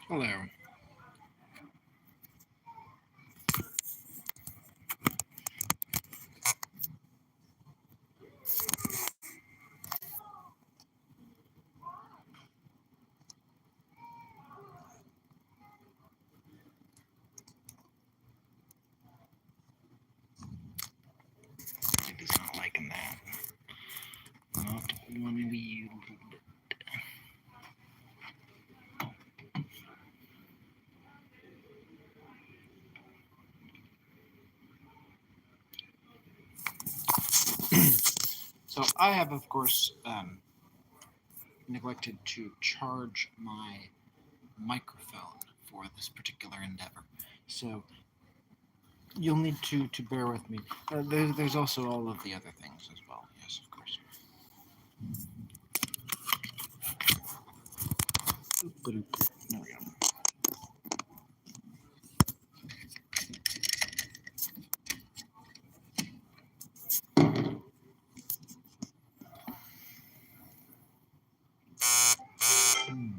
Hello. He's not liking that. Not one wheel. So I have, of course, neglected to charge my microphone for this particular endeavor. So you'll need to bear with me. There's also all of the other things as well. Yes, of course. There we go. Hmm.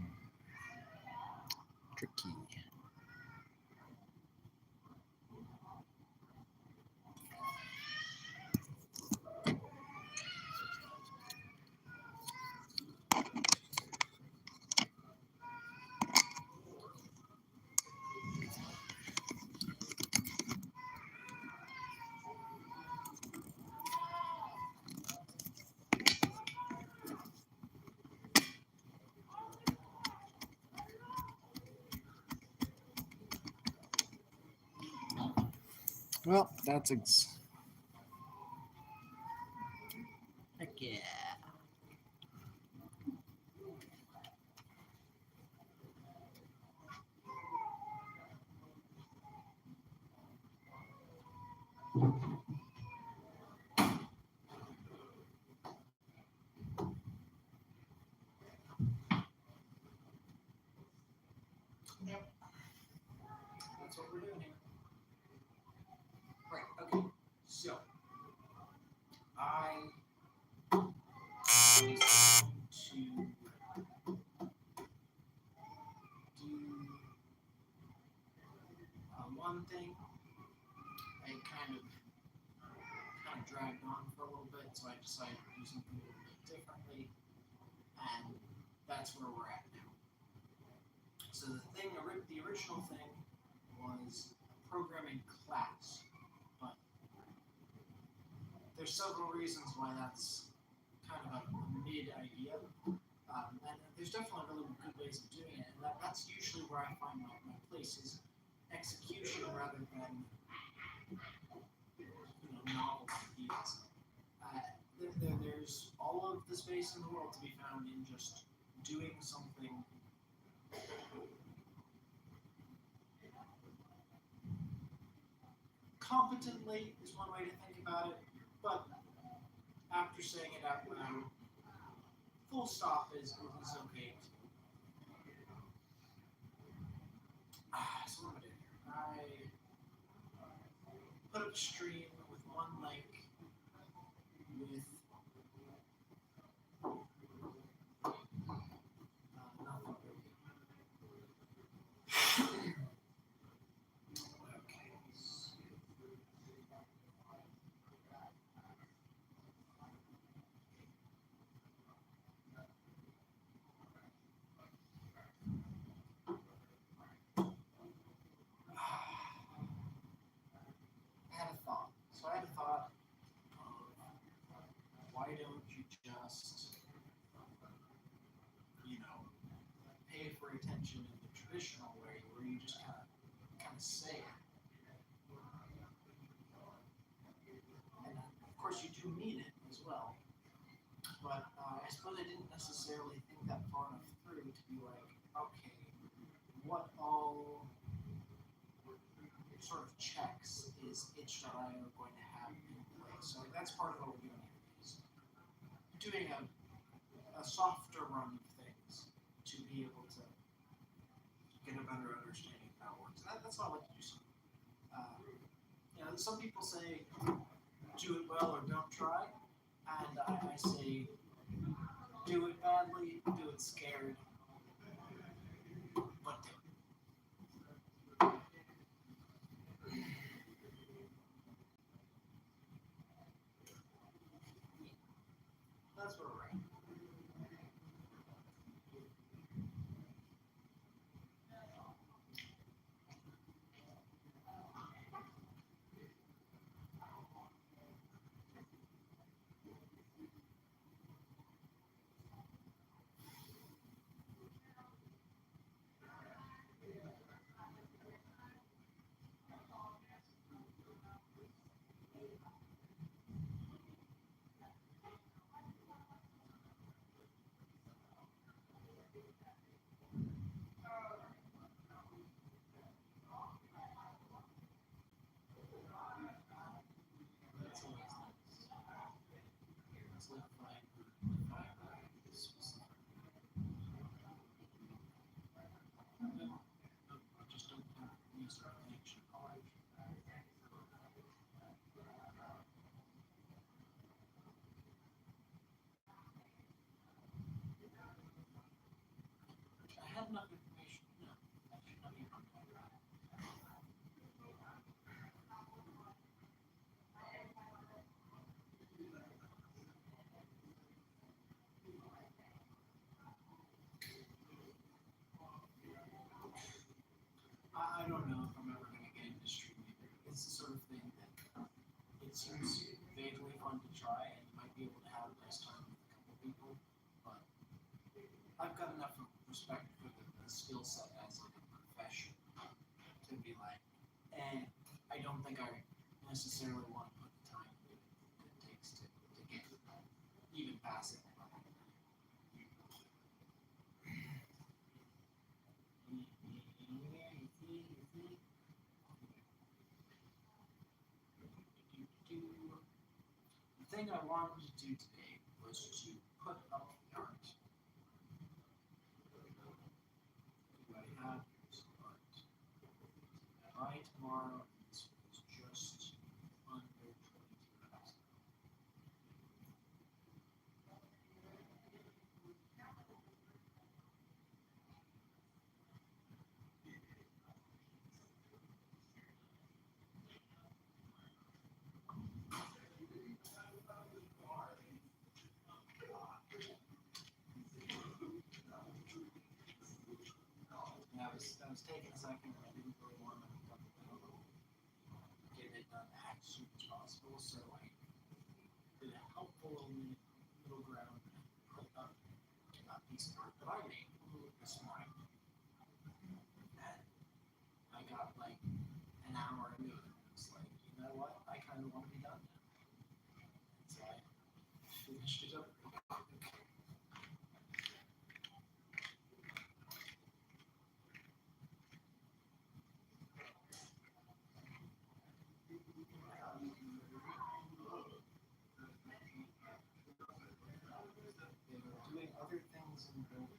Tricky. Well, heck yeah. Yep, that's what we're doing here. Right. Okay. So I need to do one thing. I kind of dragged on for a little bit, so I decided to do something a little bit differently, and that's where we're at now. So the original thing was programming class, but there's several reasons why that's kind of a mid idea. And there's definitely really good ways of doing it, and that's usually where I find my place is execution rather than novel ideas. There's all of the space in the world to be found in just doing something competently is one way to think about it, but after saying it out loud, full stop is okay. So what am I doing here? I put up a stream with one link with nothing really. Okay. I had a thought. So I had a thought why don't you just, pay for attention in the traditional way where you just kind of say it. And of course you do mean it as well. But I suppose I didn't necessarily think that far enough through to be like, okay, what all sort of checks is itch.io going to have in place? So that's part of what we're doing here is doing a softer run of things to be able to get a better understanding of how it works. That's how I like to do something. Some people say do it well or don't try, and I say do it badly, do it scared, but do it. that's where we're at. That's always nice. It's like fiber is specific. No, just don't have user connection knowledge. I have enough information. No, I should not be wrong. I don't know if I'm ever going to get into streaming. It's the sort of thing that it seems vaguely fun to try, and you might be able to have a nice time with a couple people, but I've got enough respect for the skill set as like a profession to be like, I don't think I necessarily want to put the time that it takes to get even past it. The thing I wanted to do today was to put up the art. Do I have this art? By tomorrow, this was just under 22,000. Yeah, I was taking a second, I didn't really want to get it done as soon as possible, so I did a helpful middle ground and put up a piece of art that I made this morning. And I got like an hour into it, and I was like, you know what, I kind of want to be done now. And so I finished it up real quick. They were doing other things in the building.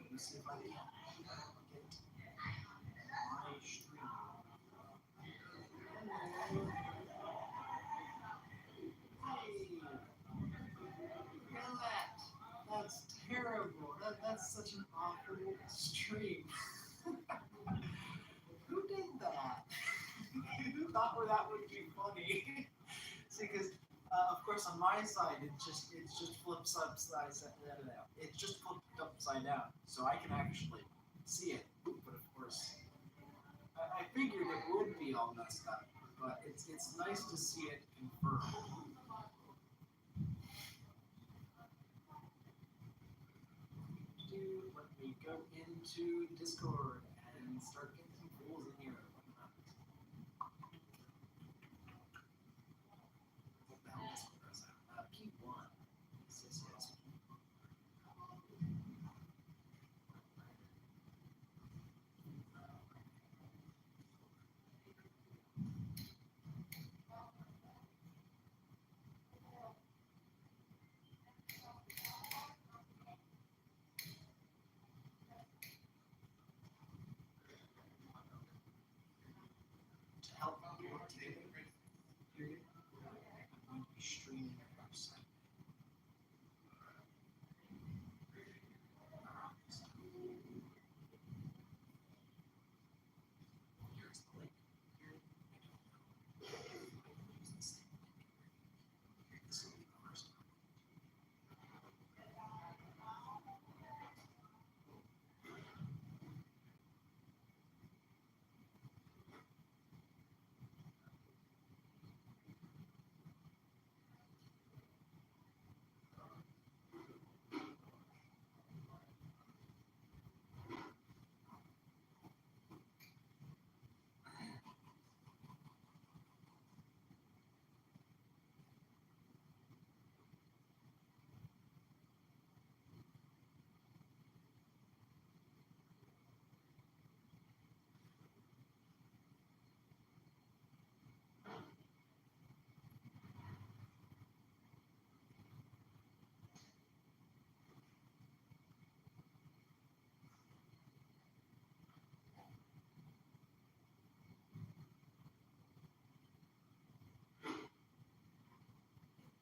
Let me see if I can get my stream. Look at that. That's terrible. That's such an awful stream. Who did that? Who thought that would be funny? See, because of course on my side it's just flips upside down. It's just flipped upside down, so I can actually see it. But of course, I figured it would be all messed up. But it's nice to see it confirmed. Let me go into Discord and start getting some fools in here. What the hell is that? P1. Yes. To help you work together, period, I'm going to be streaming your website. Here's the link. Here, I don't know. Use the same link. This will be the first one.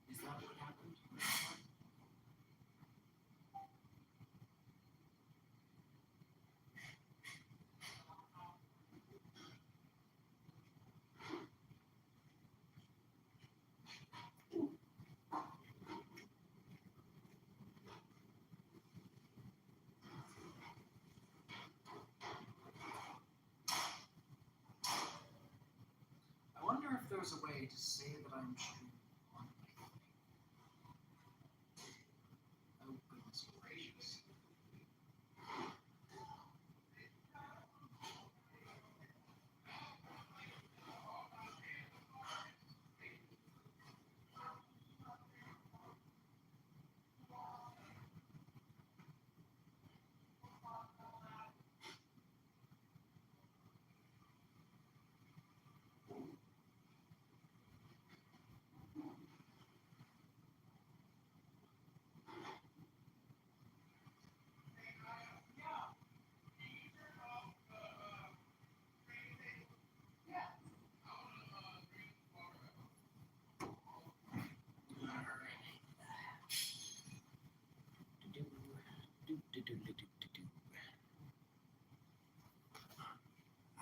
Is that what happened? I wonder if there's a way to say that I'm streaming on my thing. Oh, goodness gracious.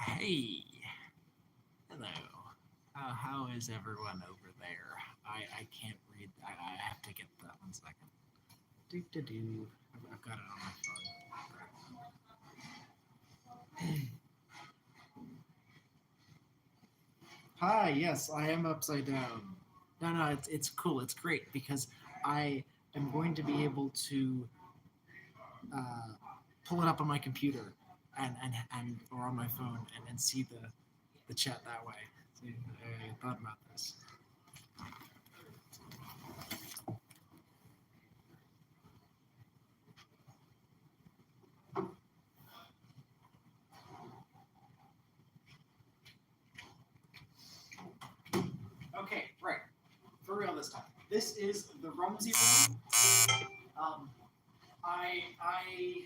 Hey, hello. How is everyone over there? I can't read. I have to get that 1 second. I've got it on my phone. Hi, yes, I am upside down. No, it's cool. It's great because I am going to be able to uh, pull it up on my computer and or on my phone and see the chat that way. So I thought about this. Okay, right. For real this time. This is the Rumsey Room. I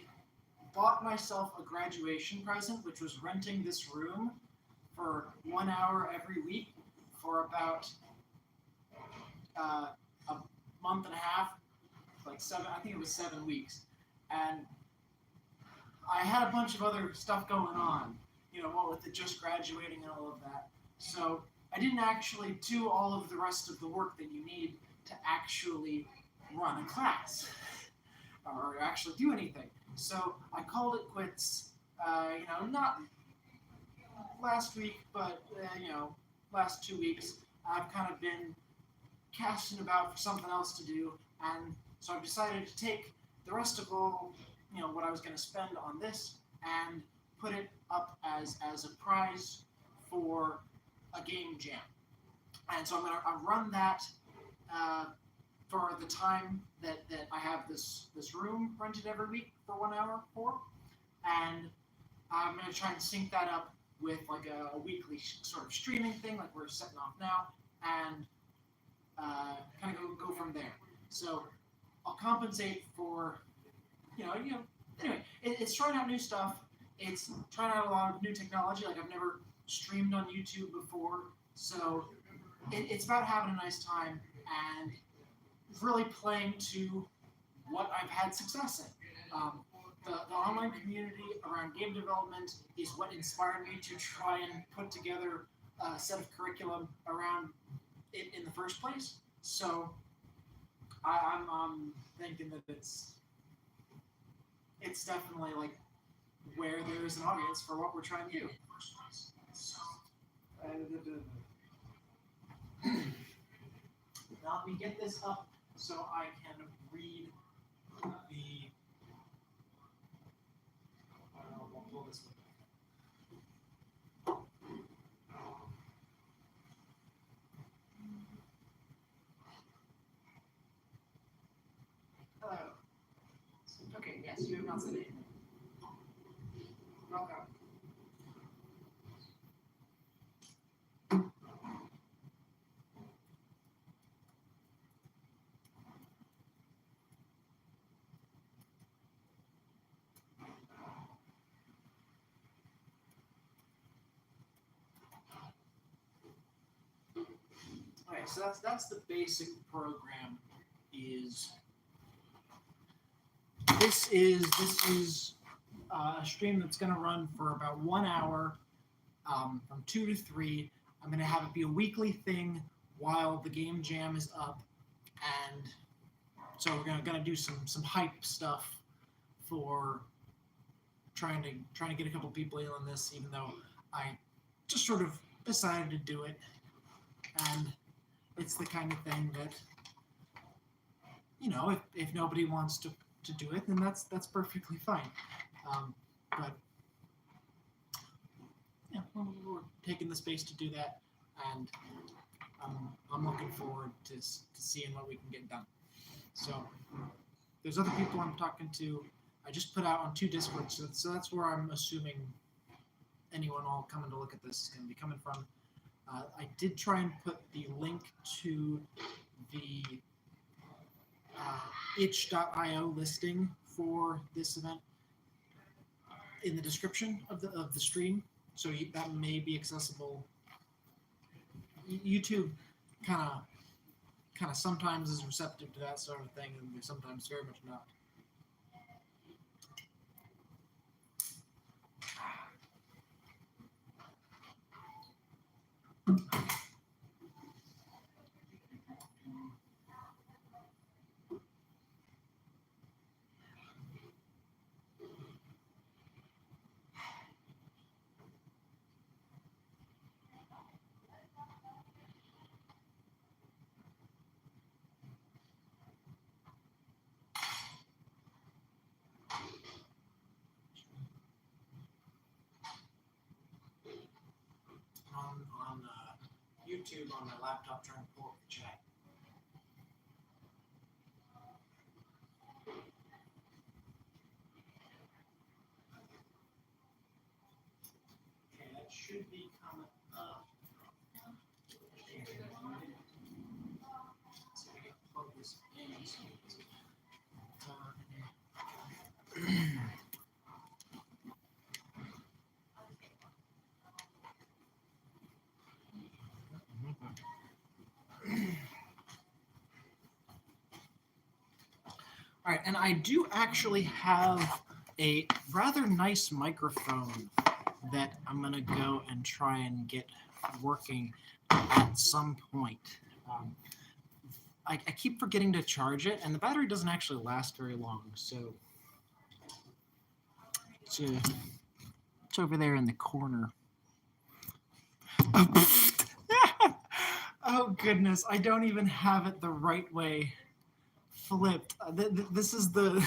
bought myself a graduation present, which was renting this room for 1 hour every week for about a month and a half, like I think it was 7 weeks. And I had a bunch of other stuff going on, what with the just graduating and all of that. So I didn't actually do all of the rest of the work that you need to actually run a class or actually do anything. So I called it quits. Not last week, but last 2 weeks. I've kind of been casting about for something else to do, and so I've decided to take the rest of all, what I was going to spend on this and put it up as a prize for a game jam. And so I'm going to run that for the time that I have this room rented every week for 1 hour for, and I'm going to try and sync that up with like a weekly sort of streaming thing, like we're setting off now, and kind of go from there. So I'll compensate for, anyway, it's trying out new stuff. It's trying out a lot of new technology. Like I've never streamed on YouTube before, so it's about having a nice time and really playing to what I've had success in. The online community around game development is what inspired me to try and put together a set of curriculum around it in the first place. So I'm thinking that it's definitely like where there is an audience for what we're trying to do. Now let me get this up so I can read the. We'll pull this one. Hello. Okay, yes, you have not said anything. Welcome. Okay, so that's the basic program. This is a stream that's going to run for about 1 hour, from 2 to 3. I'm going to have it be a weekly thing while the game jam is up, and so we're going to do some hype stuff for trying to get a couple people in on this, even though I just sort of decided to do it, and it's the kind of thing that, if nobody wants to do it, then that's perfectly fine. But yeah, we're taking the space to do that, and I'm looking forward to seeing what we can get done. So there's other people I'm talking to. I just put out on 2 Discords, so that's where I'm assuming anyone all coming to look at this is going to be coming from. I did try and put the link to the itch.io listing for this event in the description of the stream, so that may be accessible. YouTube kind of sometimes is receptive to that sort of thing, and sometimes very much not. On YouTube on my laptop trying to pull up the chat. Okay, that should be coming up. So we can plug this in. All right, and I do actually have a rather nice microphone that I'm going to go and try and get working. at some point. I keep forgetting to charge it, and the battery doesn't actually last very long. So it's over there in the corner. Oh goodness, I don't even have it the right way flipped. This is the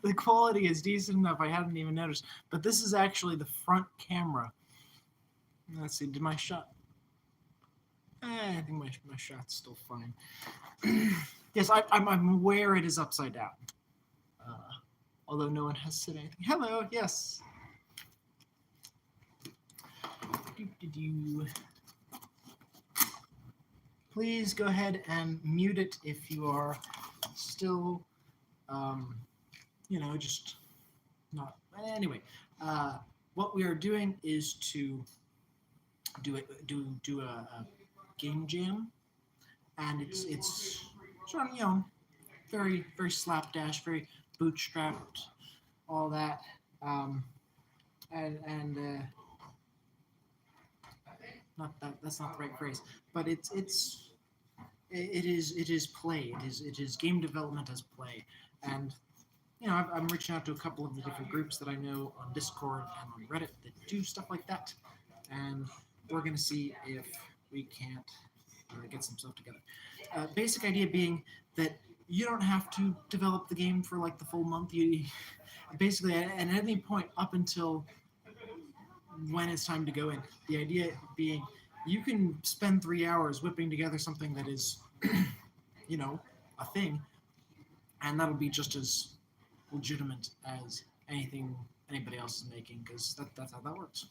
the quality is decent enough. I hadn't even noticed, but this is actually the front camera. Let's see, did my shot? I think my shot's still fine. Yes, I'm aware it is upside down. Although no one has said anything. Hello, yes. Please go ahead and mute it if you are still, just not. Anyway, what we are doing is to do a game jam, and it's sort of very very slapdash, very bootstrapped, all that, and not that's not the right phrase, but it is play. It is game development as play, and I'm reaching out to a couple of the different groups that I know on Discord and on Reddit that do stuff like that, and we're gonna see if we can't get some stuff together. Basic idea being that you don't have to develop the game for like the full month. You basically at any point up until when it's time to go in. The idea being you can spend 3 hours whipping together something that is, a thing, and that'll be just as legitimate as anything anybody else is making, because that's how that works.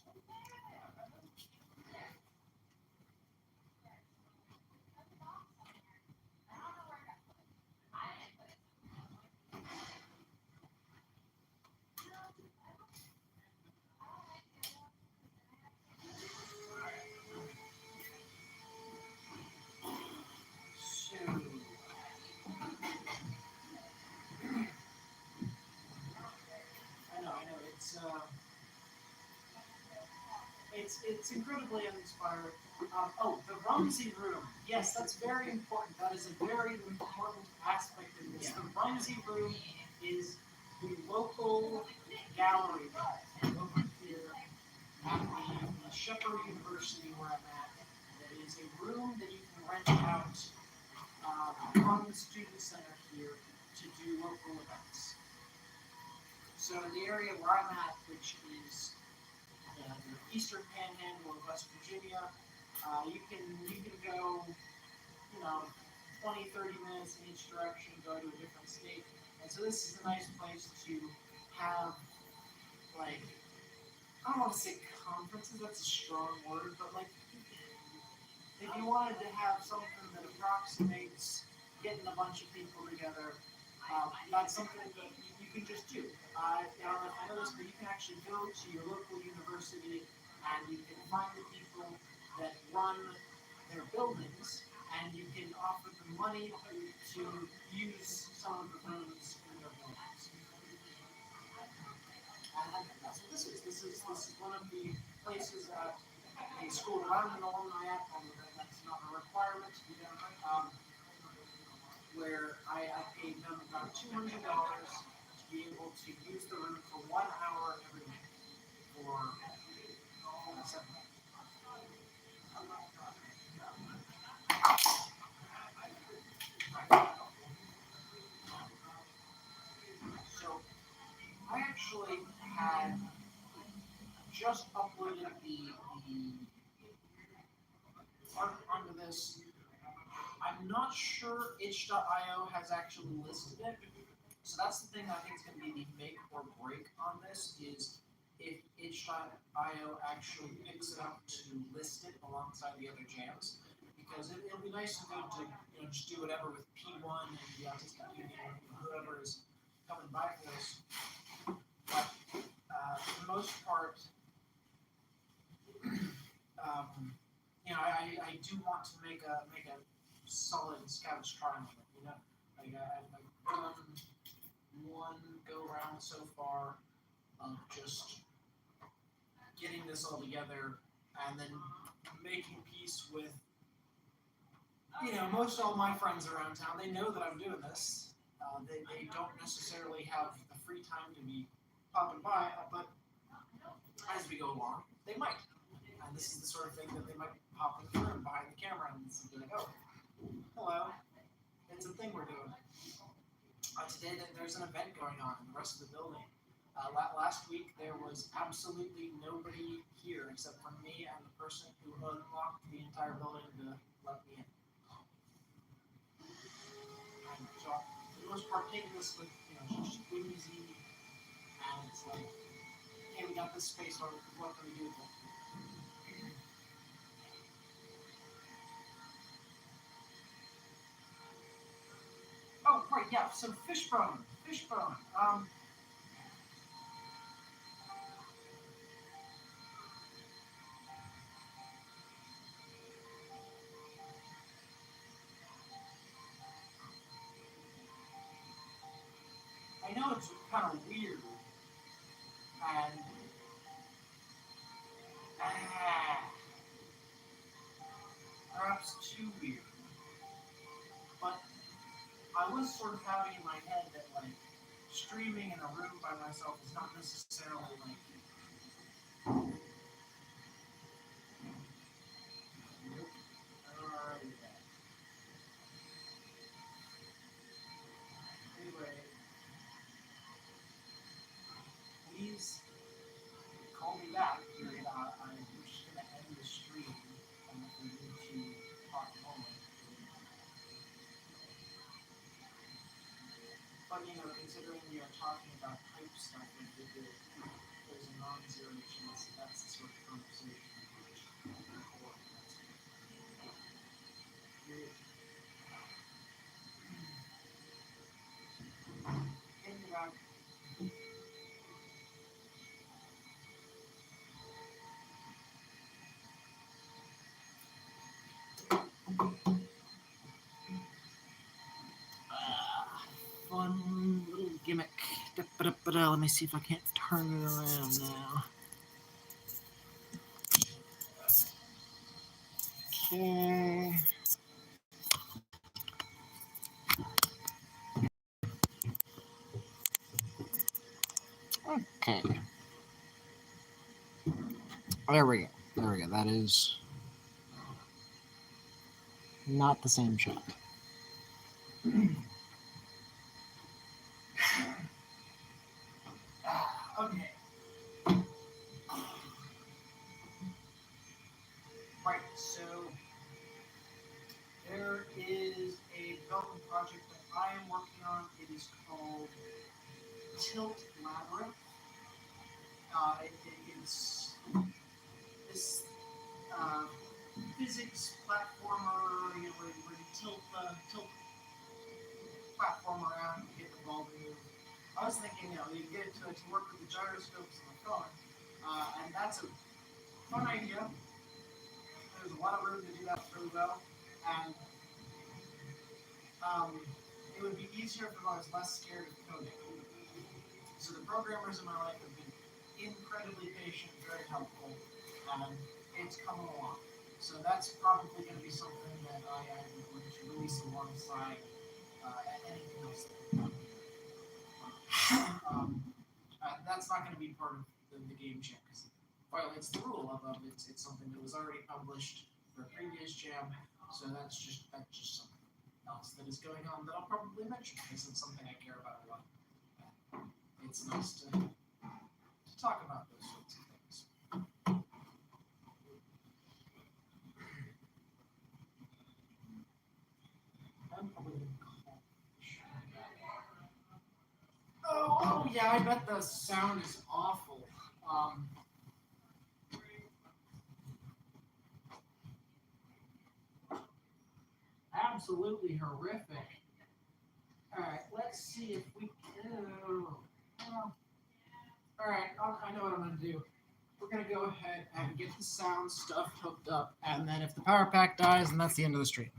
It's incredibly uninspired. The Rumsey Room. Yes, that's very important. That is a very important aspect of this. The Rumsey Room is the local gallery over here at the Shepherd University where I'm at. That is a room that you can rent out from the student center here to do local events. So in the area where I'm at, which is the eastern panhandle of West Virginia, you can go, 20, 30 minutes in each direction, go to a different state. And so this is a nice place to have, like, I don't want to say conferences, that's a strong word, but like, if you wanted to have something that approximates getting a bunch of people together, that's something that you can just do. I don't know if you know this, but you can actually go to your local university and you can find the people that run their buildings, and you can offer them money to use some of the rooms in their buildings. And that's what this is. This is one of the places at a school that I'm an alumni at, although that's not a requirement, where I paid them about $200 to be able to use the room for 1 hour every night for 7 months. So I actually had just uploaded the art onto this. I'm not sure itch.io has actually listed it. So that's the thing I think is going to be the make or break on this, is if itch.io actually picks it up to list it alongside the other jams. Because it'll be nice and good to just do whatever with P1 and the Autistic Union and whoever is coming by for this. But for the most part, I do want to make a solid scouts trial. I've done one go round so far of just getting this all together, and then making peace with, most all my friends around town. They know that I'm doing this. They don't necessarily have the free time to be popping by, but as we go along, they might. And this is the sort of thing that they might pop in the room behind the camera and be like, oh, hello, it's a thing we're doing. Today there's an event going on in the rest of the building. Last week there was absolutely nobody here except for me and the person who unlocked the entire building to let me in. And so for the most part, taking this with just easy, and it's like, hey, we got this space. What can we do with it? Oh, right, yeah, some fishbone. I know it's kind of weird, and perhaps too weird, but I was sort of having in my head that, like, streaming in a room by myself is not necessarily, like, anyway, please call me back. I'm just going to end the stream, and if we need to talk normally. But, considering we are talking about type stuff, and there's a non-zero chance that's the sort of conversation we can record. Think about fun little gimmick. Let me see if I can't turn it around now. Okay. Okay. There we go. That is not the same shot. Okay. Right, so there is a development project that I am working on. It is called Tilt Labyrinth. It's this physics platformer, where you tilt platform around to get the ball to move. I was thinking, you get it to work with the gyroscopes on the phone, and that's a fun idea. There's a lot of room to do that really well, and it would be easier if I was less scared of coding. So the programmers in my life have been incredibly patient, very helpful, and it's coming along. So that's probably going to be something that I am going to release alongside anything else. That's not going to be part of the game jam because it violates the rule of it's something that was already published for a previous jam. So that's just something else that is going on that I'll probably mention because it's something I care about a lot. It's nice to talk about those sorts of things. I'm probably going to call. Oh yeah, I bet the sound is awful. Absolutely horrific. Alright, let's see if we can. Alright, I know what I'm going to do. We're going to go ahead and get the sound stuff hooked up, and then if the power pack dies, then that's the end of the stream.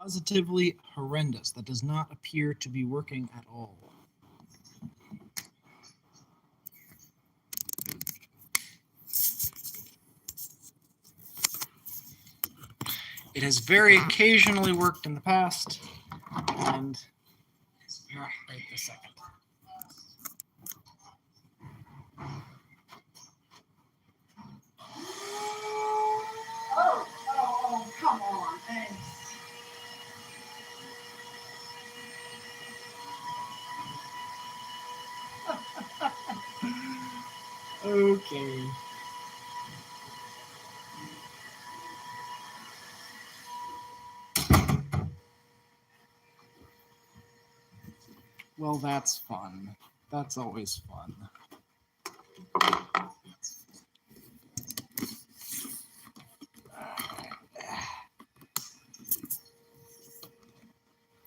Positively horrendous. That does not appear to be working at all. It has very occasionally worked in the past, and not right this second. Oh, come on, thanks. Okay. Well, that's fun. That's always fun.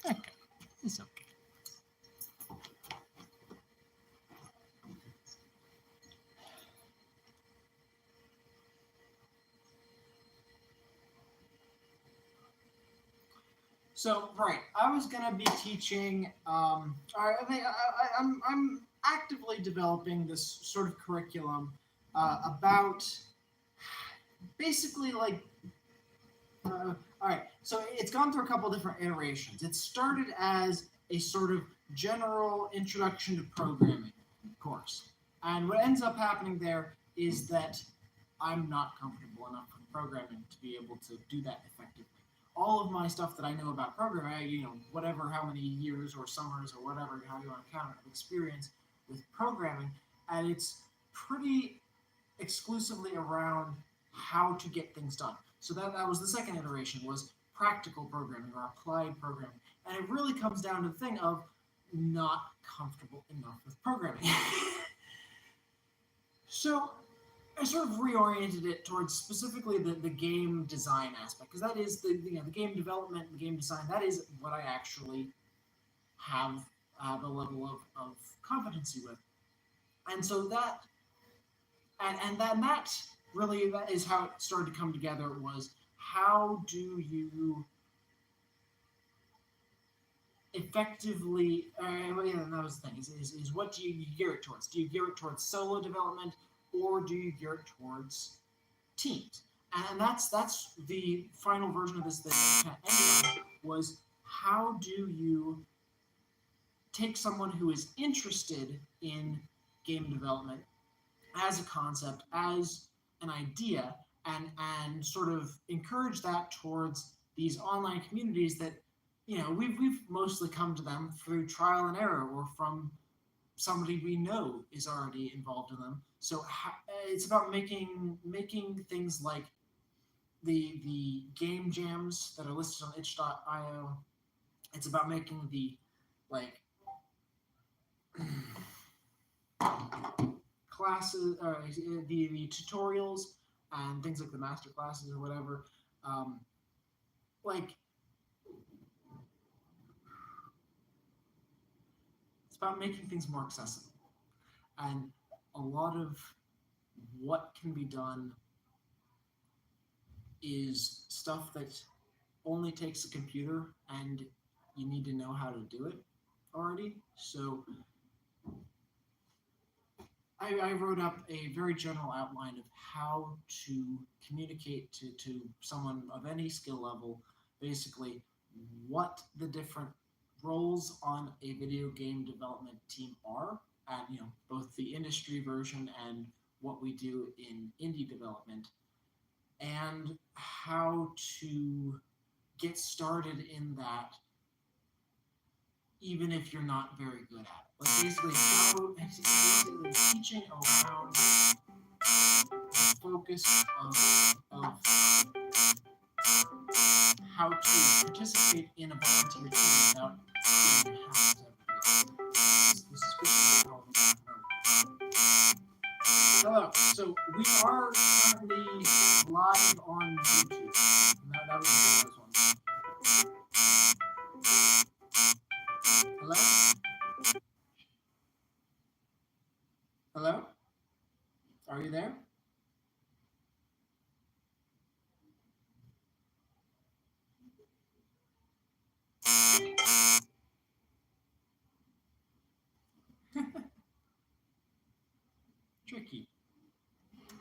Okay, it's okay. So right, I was gonna be teaching. I think I'm actively developing this sort of curriculum about basically like. All right, so it's gone through a couple different iterations. It started as a sort of general introduction to programming course, and what ends up happening there is that I'm not comfortable enough with programming to be able to do that effectively. All of my stuff that I know about programming, whatever, how many years or summers or whatever, how you want to count it, of experience with programming, and it's pretty exclusively around how to get things done. So that was the second iteration, was practical programming or applied programming. And it really comes down to the thing of not comfortable enough with programming. So I sort of reoriented it towards specifically the game design aspect, because that is the game development, the game design. That is what I actually have a level of competency with, and so that really, that is how it started to come together. Was how do you effectively, and that was the thing, is what do you gear it towards? Do you gear it towards solo development, or do you gear it towards teams? And that's the final version of this thing that kind of ended on, was how do you take someone who is interested in game development as a concept, as an idea, and sort of encourage that towards these online communities that we've mostly come to them through trial and error, or from somebody we know is already involved in them. So it's about making things like the game jams that are listed on itch.io. It's about making the like classes, the tutorials and things like the master classes or whatever. Um, like it's about making things more accessible, and a lot of what can be done is stuff that only takes a computer, and you need to know how to do it already. So I wrote up a very general outline of how to communicate to someone of any skill level, basically what the different roles on a video game development team are, and both the industry version and what we do in indie development, and how to get started in that even if you're not very good at it. Like basically teaching around the focus of how to participate in a volunteer team without being hassles every day. This is Christian. Hello. So we are currently live on YouTube. That was the first one. Hello? Hello? Are you there? tricky.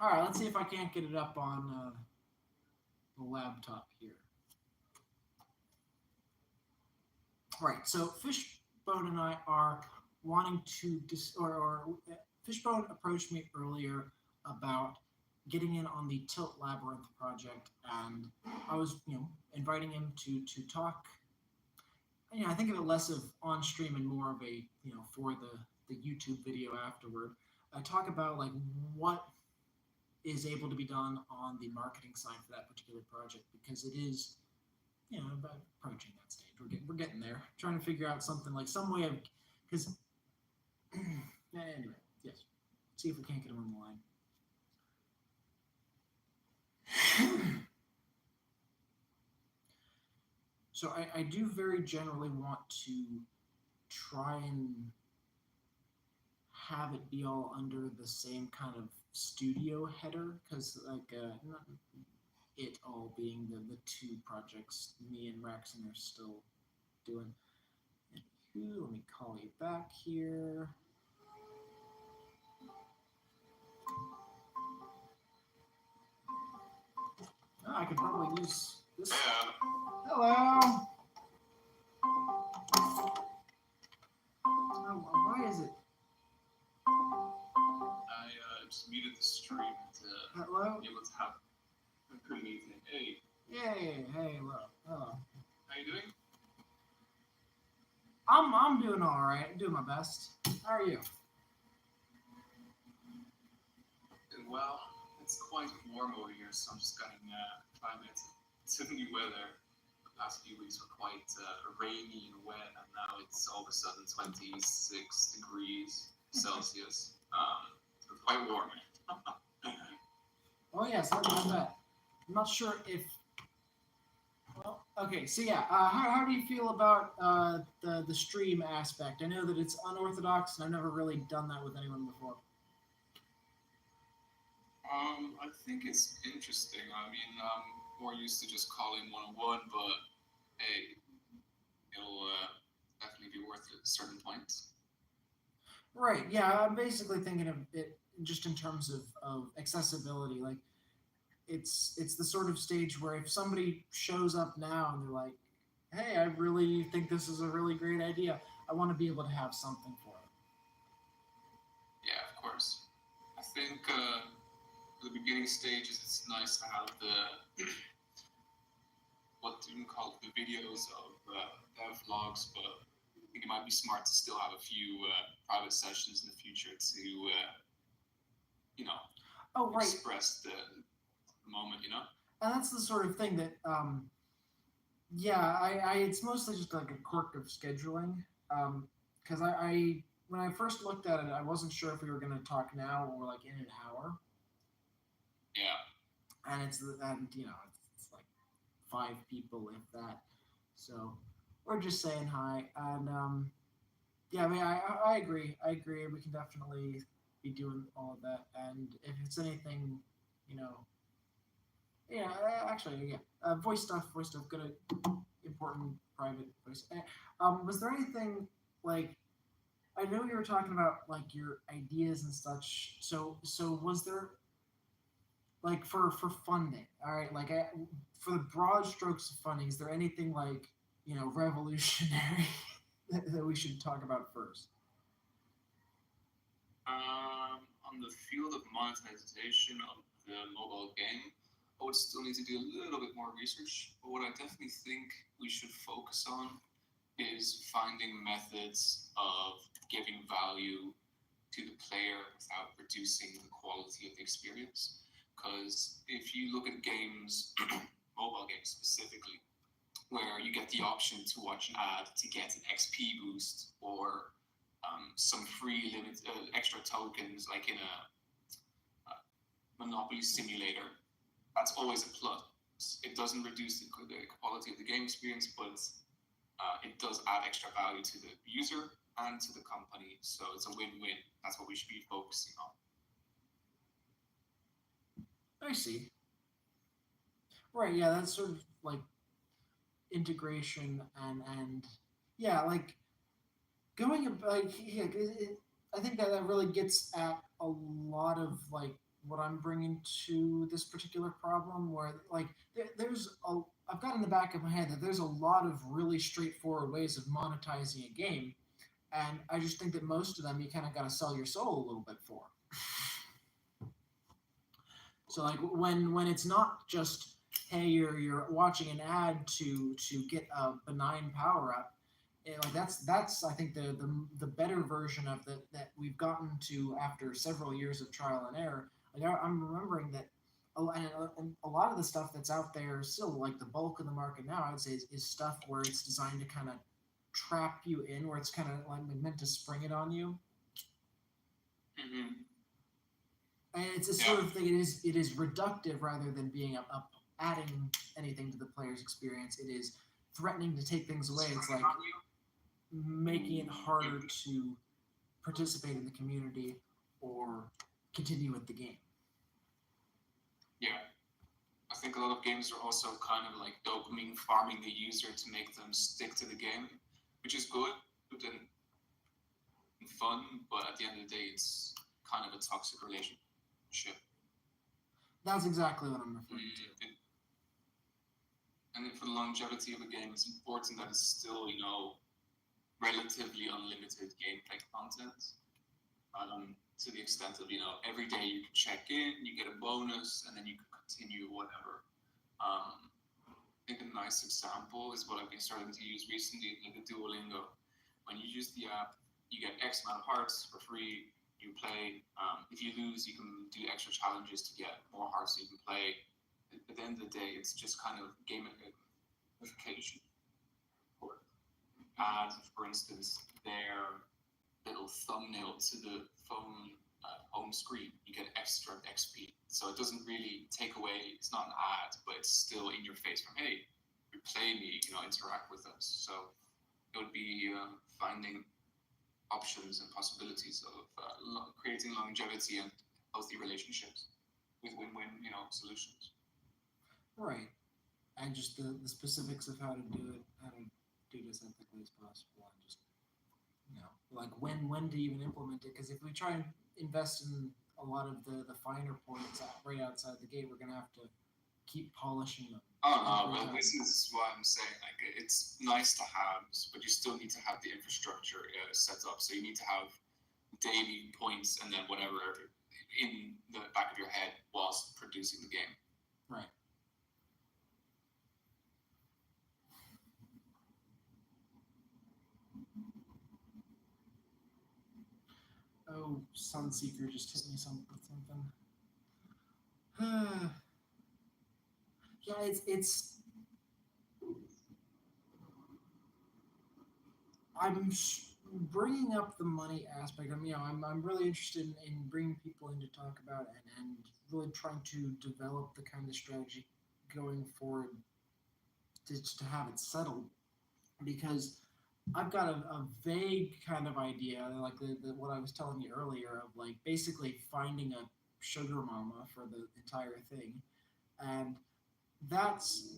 All right, let's see if I can't get it up on the laptop here. All right, so Fishbone and I are wanting to Fishbone approached me earlier about getting in on the Tilt Labyrinth project, and I was, inviting him to talk. I think of it less of on stream and more of a, for the YouTube video afterward. I talk about like what is able to be done on the marketing side for that particular project because it is, about approaching that stage. We're getting there. Trying to figure out something like some way of because anyway, yes. See if we can't get him on the line. So I do very generally want to try and have it be all under the same kind of studio header because like not it all being the two projects me and Raxon are still doing. Anywho, let me call you back here. Oh, I could probably use this. Hello. Why is it? I just muted the stream to Hello? be able to have a good meeting. Hey, Hey, hello. Hello. how you doing? I'm doing all right. I'm doing my best. How are you? Well, it's quite warm over here, so I'm just getting climate to the new weather. The past few weeks were quite rainy and wet, and now it's all of a sudden 26 degrees Celsius. So it's quite warm. Oh yes, I love that. I'm not sure if. Well, okay. So yeah, how do you feel about the stream aspect? I know that it's unorthodox, and I've never really done that with anyone before. I think it's interesting. I mean, I'm more used to just calling one-on-one, but hey, it'll definitely be worth it at certain points. Right. Yeah, I'm basically thinking of it just in terms of accessibility. Like, it's the sort of stage where if somebody shows up now and they're like, "Hey, I really think this is a really great idea," I want to be able to have something for it. Yeah, of course. I think for the beginning stages, it's nice to have the what do you call it, the videos of dev vlogs, but I think it might be smart to still have a few private sessions in the future to Oh, right. express the moment. And that's the sort of thing that, yeah, I it's mostly just like a quirk of scheduling. Because I when I first looked at it, I wasn't sure if we were going to talk now or like in an hour. Yeah. And it's like 5 people if that. So we're just saying hi, and yeah, I mean, I agree. I agree. We can definitely be doing all of that, and if it's anything, you know, yeah, actually, yeah, voice stuff, good, important, private voice. Was there anything like? I know you were talking about like your ideas and such. So was there like for funding? All right, like for the broad strokes of funding, is there anything like revolutionary that we should talk about first? On the field of monetization of the mobile game, I would still need to do a little bit more research. But what I definitely think we should focus on is finding methods of giving value to the player without reducing the quality of the experience. Because if you look at games, mobile games specifically, where you get the option to watch an ad to get an XP boost or some free extra tokens, like in a Monopoly simulator, that's always a plus. It doesn't reduce the quality of the game experience, but it does add extra value to the user and to the company. So it's a win-win. That's what we should be focusing on. I see. Right, yeah, that's sort of like integration and yeah, like going like yeah, I think that really gets at a lot of like what I'm bringing to this particular problem, where like there's a I've got in the back of my head that there's a lot of really straightforward ways of monetizing a game, and I just think that most of them you kind of got to sell your soul a little bit for. So like when it's not just hey you're watching an ad to get a benign power up, like that's I think the better version of that we've gotten to after several years of trial and error. Like I'm remembering that and a lot of the stuff that's out there still like the bulk of the market now I would say is stuff where it's designed to kind of trap you in, where it's kind of like meant to spring it on you. Mm-hmm. And it's a Yeah. sort of thing. It is reductive rather than being up adding anything to the player's experience. It is threatening to take things away. It's like making it harder to participate in the community or continue with the game. Yeah. I think a lot of games are also kind of like dopamine farming the user to make them stick to the game, which is good and fun, but at the end of the day, it's kind of a toxic relationship. That's exactly what I'm referring to. And then for the longevity of a game, it's important that it's still, relatively unlimited gameplay content. To the extent of, every day you can check in, you get a bonus, and then you can continue whatever. I think a nice example is what I've been starting to use recently, like the Duolingo. When you use the app, you get X amount of hearts for free. You play. If you lose, you can do extra challenges to get more hearts so you can play. At the end of the day, it's just kind of gamification. Add, for instance, their little thumbnail to the phone home screen, you get extra XP. So it doesn't really take away, it's not an ad, but it's still in your face from, hey, you play me, interact with us. So it would be finding options and possibilities of creating longevity and healthy relationships with win-win, solutions. Right. And just the specifics of how to do it, how to do this ethically as possible, and just like when to even implement it. Because if we try and invest in a lot of the finer points right outside the gate, we're gonna have to keep polishing them. Oh no, well, this is what I'm saying. Like, it's nice to have, but you still need to have the infrastructure set up. So you need to have daily points and then whatever in the back of your head whilst producing the game. Right. Oh, Sunseeker just hit me with something. Yeah, it's. I'm bringing up the money aspect. I'm really interested in bringing people in to talk about it and really trying to develop the kind of strategy going forward to have it settled, because I've got a vague kind of idea, like the what I was telling you earlier, of like basically finding a sugar mama for the entire thing, and that's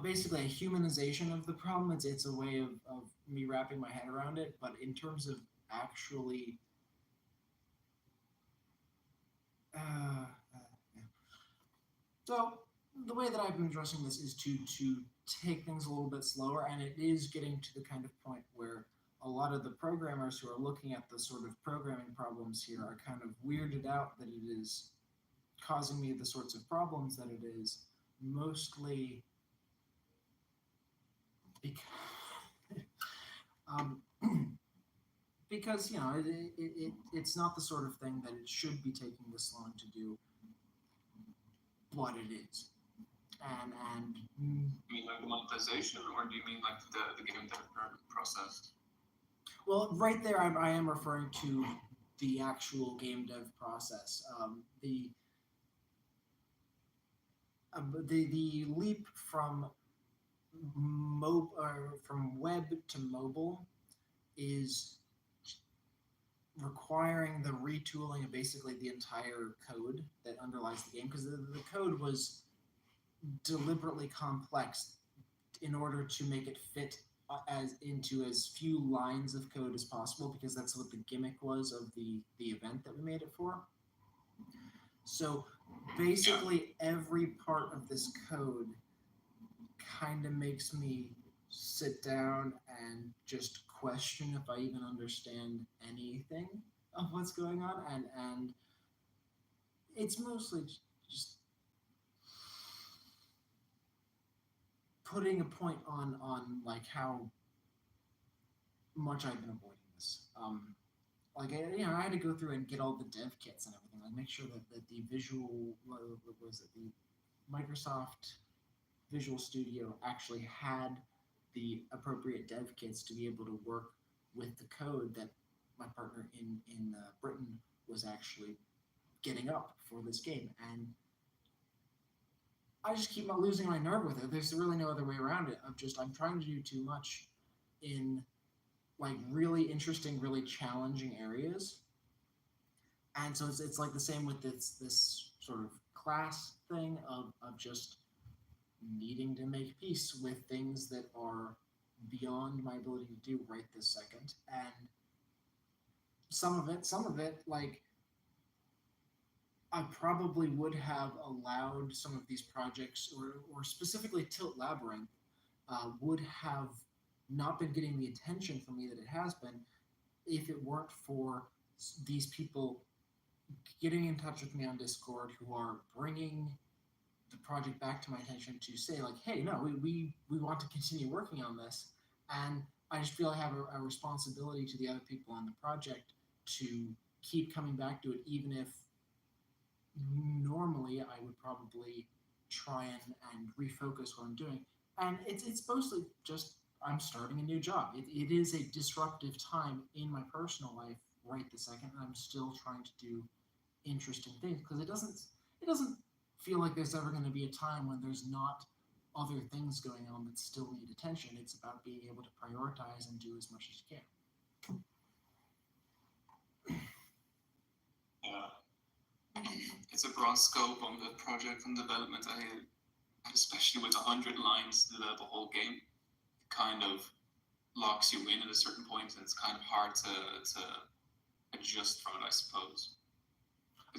basically a humanization of the problem. It's a way of me wrapping my head around it, but in terms of actually. So the way that I've been addressing this is to take things a little bit slower, and it is getting to the kind of point where a lot of the programmers who are looking at the sort of programming problems here are kind of weirded out that it is causing me the sorts of problems that it is, mostly because, because it's not the sort of thing that it should be taking this long to do what it is. And you mean like the monetization, or do you mean like the game development process? Well, right there, I am referring to the actual game dev process. The leap from from web to mobile is requiring the retooling of basically the entire code that underlies the game, because the code was deliberately complex in order to make it fit as into as few lines of code as possible because that's what the gimmick was of the event that we made it for. So basically, every part of this code kind of makes me sit down and just question if I even understand anything of what's going on, and it's mostly just putting a point on like how much I've been avoiding this. I had to go through and get all the dev kits and everything, like make sure that the visual, what was it, the Microsoft Visual Studio actually had the appropriate dev kits to be able to work with the code that my partner in Britain was actually getting up for this game, and I just keep on losing my nerve with it. There's really no other way around it. I'm trying to do too much in like really interesting, really challenging areas, and so it's like the same with this sort of class thing of just needing to make peace with things that are beyond my ability to do right this second, and some of it, like I probably would have allowed some of these projects, or specifically Tilt Labyrinth, would have not been getting the attention from me that it has been if it weren't for these people getting in touch with me on Discord who are bringing the project back to my attention to say like, hey, no, we want to continue working on this, and I just feel I have a responsibility to the other people on the project to keep coming back to it, even if normally I would probably try and refocus what I'm doing. And it's mostly just I'm starting a new job. It is a disruptive time in my personal life right this second, and I'm still trying to do interesting things because it doesn't feel like there's ever going to be a time when there's not other things going on that still need attention. It's about being able to prioritize and do as much as you can. Yeah. It's a broad scope on the project and development. Especially with 100 lines to develop a whole game, kind of locks you in at a certain point, and it's kind of hard to adjust from it, I suppose.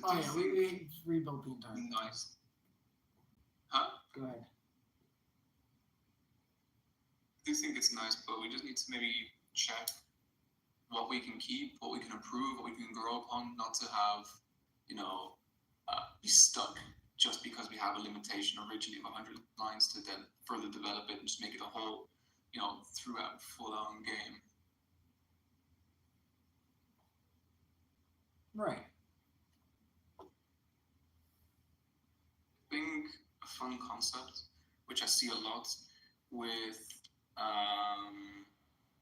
Oh yeah, we rebuilt the entire thing. Nice. Huh? Go ahead. I do think it's nice, but we just need to maybe check what we can keep, what we can improve, what we can grow upon, not to have, be stuck just because we have a limitation originally of 100 lines to then further develop it and just make it a whole, throughout full-on game. Right. I think a fun concept, which I see a lot with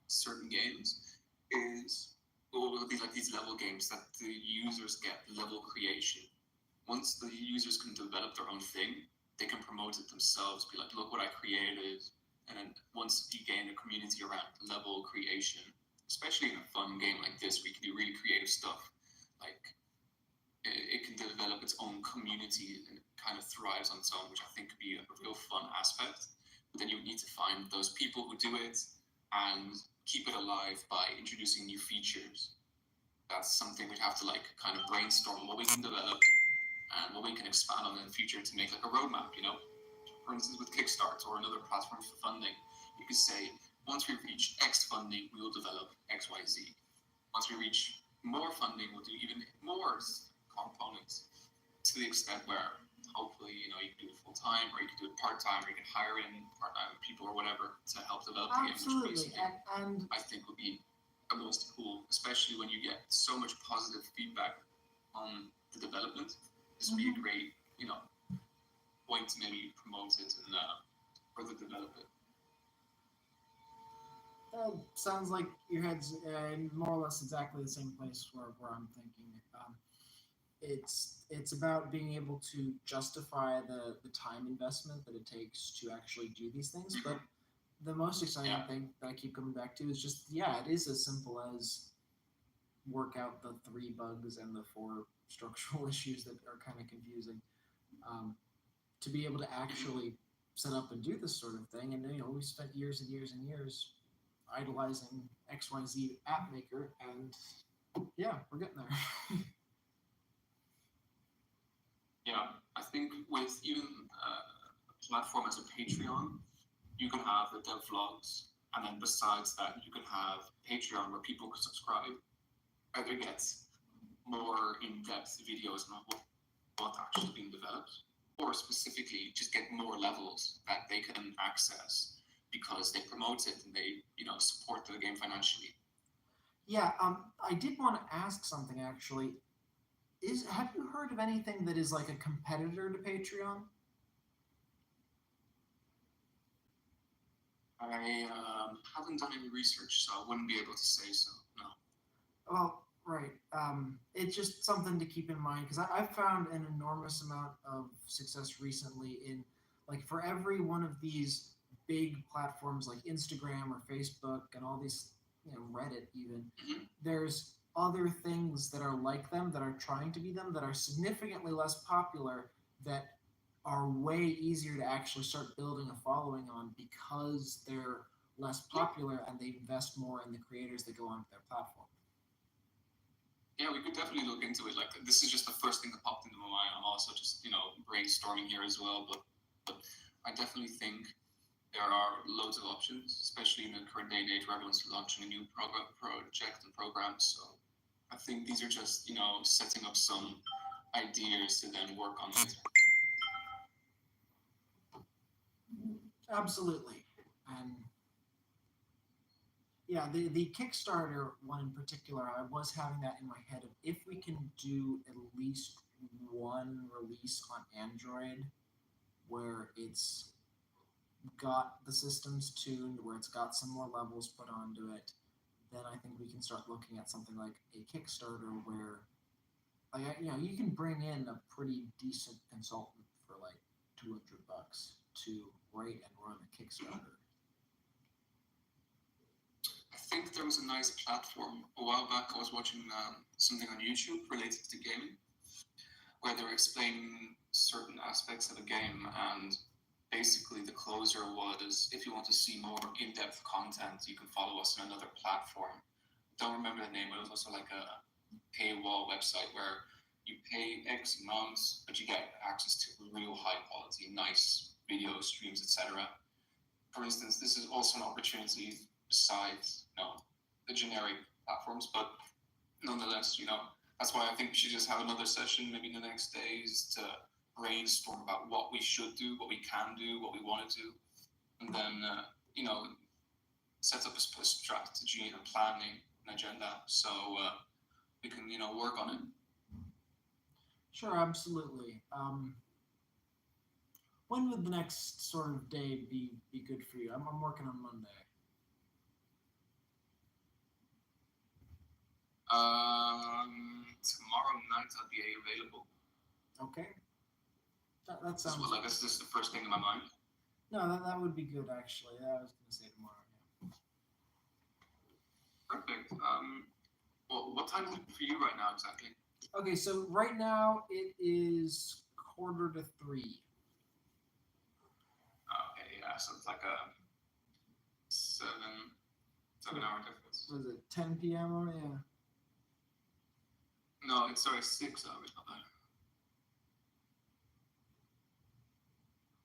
certain games, is will be like these level games that the users get level creation. Once the users can develop their own thing, they can promote it themselves, be like, look what I created. And then once you gain a community around level creation, especially in a fun game like this, where you can do really creative stuff, like it can develop its own community and it kind of thrives on its own, which I think could be a real fun aspect. But then you need to find those people who do it and keep it alive by introducing new features. That's something we'd have to kind of brainstorm what we can develop and what we can expand on in the future to make like a roadmap, For instance, with Kickstarter or another platform for funding, you could say, once we reach X funding, we will develop X, Y, Z. Once we reach more funding, we'll do even more components to the extent where hopefully, you can do it full time, or you can do it part time, or you can hire in part-time people or whatever to help develop the game. Absolutely, and I think would be the most cool, especially when you get so much positive feedback on the development. This would be a great, point to maybe promote it and further develop it. Sounds like your head's in more or less exactly the same place where I'm thinking. It's about being able to justify the time investment that it takes to actually do these things. But the most exciting thing that I keep coming back to is just, it is as simple as work out the 3 bugs and the 4 structural issues that are kind of confusing. To be able to actually set up and do this sort of thing, and we spent years and years and years idolizing XYZ app maker, and yeah, we're getting there. Yeah, I think with even a platform as a Patreon, you can have the dev vlogs, and then besides that, you can have Patreon where people can subscribe, either get more in-depth videos on what's actually being developed, or specifically just get more levels that they can access because they promote it and they, support the game financially. Yeah, I did want to ask something actually. Have you heard of anything that is like a competitor to Patreon? I haven't done any research, so I wouldn't be able to say so. No. Well, right. It's just something to keep in mind because I've found an enormous amount of success recently in, like, for every one of these big platforms like Instagram or Facebook and all these, Reddit even, Mhm. there's other things that are like them that are trying to be them that are significantly less popular that are way easier to actually start building a following on because they're less popular and they invest more in the creators that go onto their platform. Yeah, we could definitely look into it. Like, this is just the first thing that popped into my mind. I'm also just, brainstorming here as well. But I definitely think there are loads of options, especially in the current day and age where everyone's launching a new project and program. So I think these are just, setting up some ideas to then work on later. Absolutely. And yeah, the Kickstarter one in particular, I was having that in my head of if we can do at least one release on Android where it's got the systems tuned, where it's got some more levels put onto it, then I think we can start looking at something like a Kickstarter where, like, you can bring in a pretty decent consultant for like $200 to write and run a Kickstarter. I think there was a nice platform a while back. I was watching something on YouTube related to gaming, where they were explaining certain aspects of a game, and basically the closer was, if you want to see more in-depth content, you can follow us on another platform. Don't remember the name, but it was also like a paywall website where you pay X amounts, but you get access to real high quality, nice video streams, etc. For instance, this is also an opportunity besides, the generic platforms, but nonetheless, that's why I think we should just have another session, maybe in the next days, to brainstorm about what we should do, what we can do, what we want to do, and then, set up a strategy and planning an agenda so we can, work on it. Sure, absolutely. When would the next sort of day be good for you? I'm working on Monday. Tomorrow night I'll be available. Okay. That sounds. Well, I guess this is the first thing in my mind. No, that would be good actually. I was going to say tomorrow. Yeah. Perfect. Well, what time is it for you right now exactly? Okay, so right now it is 2:45. Okay, yeah, so it's like a 7 hour difference. Was it 10 p.m. or yeah? No, it's 6 hours, not that.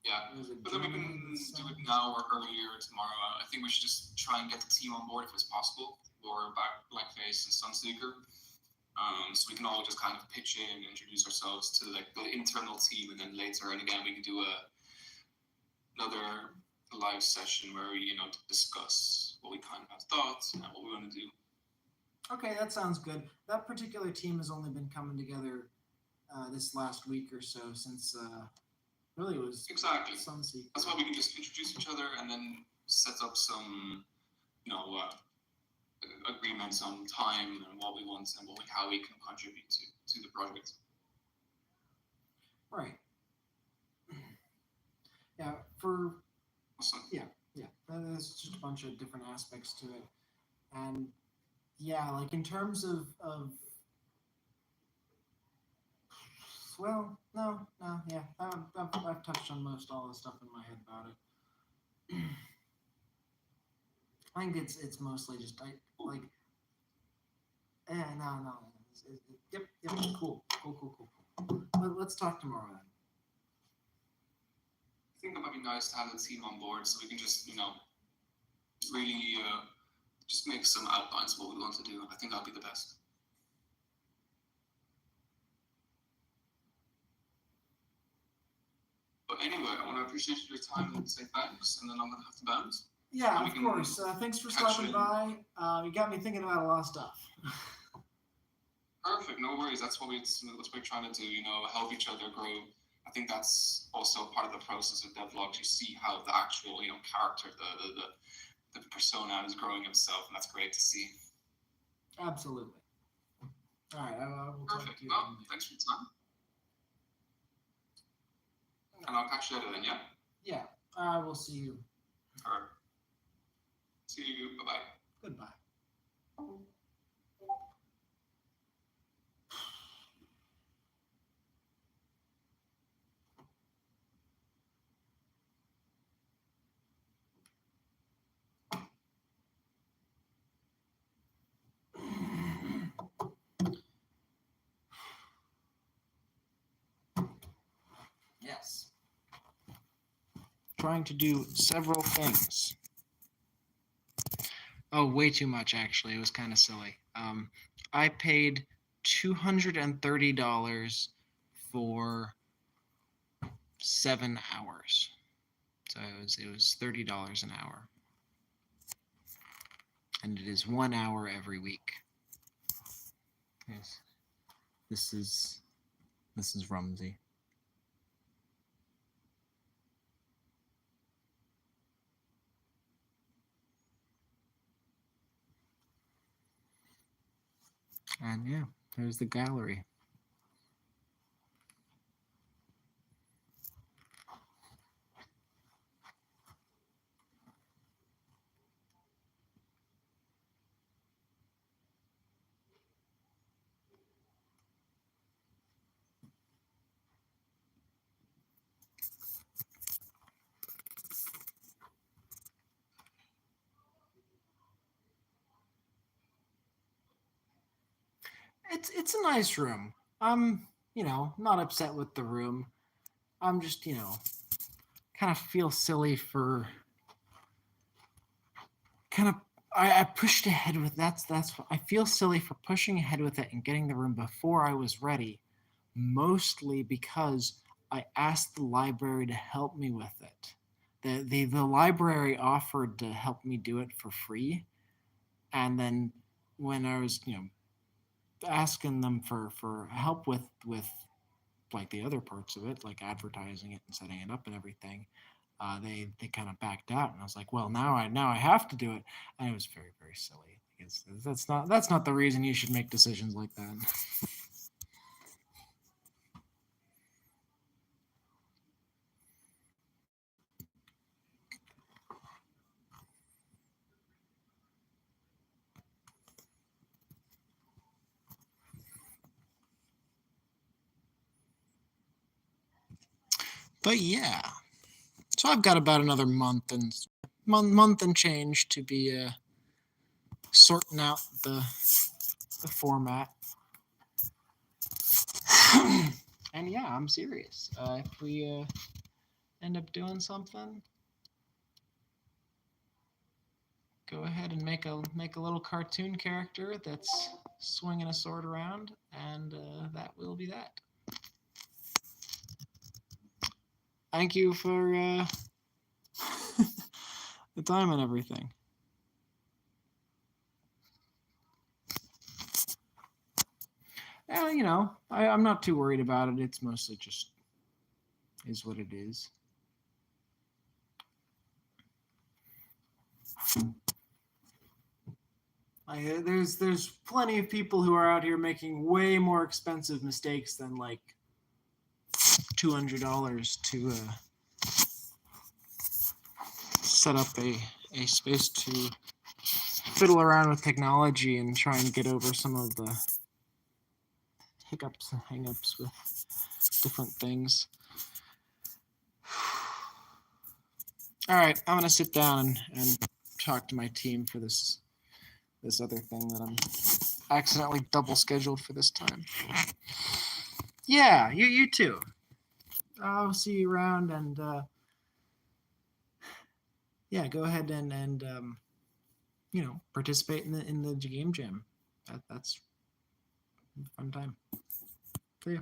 Yeah, but then we can do it now or earlier tomorrow. I think we should just try and get the team on board if it's possible, or Blackface and Sunseeker. So we can all just kind of pitch in and introduce ourselves to like the internal team, and then later and again we can do another live session where we discuss what we kind of have thoughts and what we want to do. Okay, that sounds good. That particular team has only been coming together this last week or so since really it was Exactly. Sunseeker. That's why we can just introduce each other and then set up some agreements on time and what we want and how we can contribute to the project. Right. Yeah. For Awesome. yeah. There's just a bunch of different aspects to it, and yeah, like in terms of well, no, yeah, I've touched on most all the stuff in my head about it. I think it's mostly just like no. Yep, cool. Let's talk tomorrow then. I think it might be nice to have the team on board so we can just, really just make some outlines of what we want to do. I think that'll be the best. But anyway, I want to appreciate your time and say thanks, and then I'm going to have to bounce. Yeah, And we of can course. Thanks for catch stopping you. by. You got me thinking about a lot of stuff. Perfect, no worries. That's what we're trying to do. Help each other grow. I think that's also part of the process of devlogs. You see how the actual, character, the persona is growing himself, and that's great to see. Absolutely. All right, I will talk Perfect. to you. Well, thanks for your time. And I'll catch you later then, yeah? Yeah, I will see you. All right. See you. Bye-bye. Goodbye. Yes. Trying to do several things. Oh, way too much, actually. It was kind of silly. I paid $230 for 7 hours. So it was $30 an hour. And it is 1 hour every week. Yes. This is Rumsey. And yeah, there's the gallery. It's a nice room. I'm, not upset with the room. I'm just, kind of feel silly for kind of I pushed ahead with that's I feel silly for pushing ahead with it and getting the room before I was ready, mostly because I asked the library to help me with it. The library offered to help me do it for free, and then when I was asking them for help with like the other parts of it, like advertising it and setting it up and everything, they kind of backed out, and I was like, well, now I have to do it, and it was very, very silly. Because that's not the reason you should make decisions like that. But yeah, so I've got about another month and change to be sorting out the format. And yeah, I'm serious. If we end up doing something, go ahead and make a little cartoon character that's swinging a sword around, and that will be that. Thank you for the time and everything. I'm not too worried about it. It's mostly just is what it is. There's plenty of people who are out here making way more expensive mistakes than like $200 to set up a space to fiddle around with technology and try and get over some of the hiccups and hang-ups with different things. All right, I'm gonna sit down and talk to my team for this other thing that I'm accidentally double scheduled for this time. Yeah, you too. I'll see you around, and yeah, go ahead and participate in the game jam. That's a fun time. See ya.